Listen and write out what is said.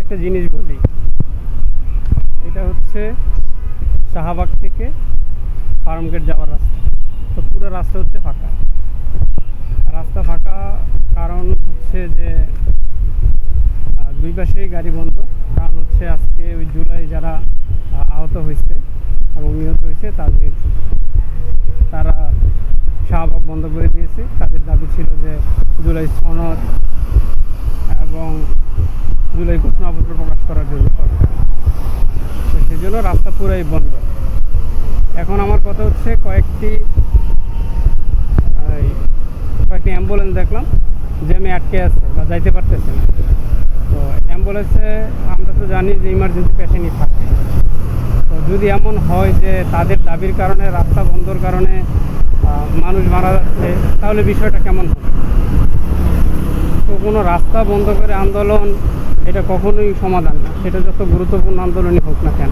একটা জিনিস বলি, এটা হচ্ছে শাহবাগ থেকে ফার্মগেট যাওয়ার রাস্তা। তো পুরো রাস্তা হচ্ছে ফাঁকা। রাস্তা ফাঁকা কারণ হচ্ছে যে দুই পাশেই গাড়ি বন্ধ। কারণ হচ্ছে আজকে ওই জুলাই যারা আহত হয়েছে এবং নিহত হয়েছে তারা শাহবাগ বন্ধ করে দিয়েছে। তাদের দাবি ছিল যে জুলাই সনদ এবং জুলাই ঘোষণাপত্র প্রকাশ করার জন্য সরকার, তো সেই জন্য রাস্তা পুরাই বন্ধ। এখন আমার কথা হচ্ছে কয়েকটি অ্যাম্বুলেন্স দেখলাম জ্যামে আটকে আছে বা যাইতে পারতেছে না। তো অ্যাম্বুলেন্সে আমরা তো জানি যে ইমার্জেন্সি পেশেন্টই থাকে। তো যদি এমন হয় যে তাদের দাবির কারণে রাস্তা বন্ধর কারণে মানুষ মারা যাচ্ছে, তাহলে বিষয়টা কেমন হবে? তো কোনো রাস্তা বন্ধ করে আন্দোলন এটা কখনোই সমাধান না, সেটা যত গুরুত্বপূর্ণ আন্দোলনই হোক না কেন।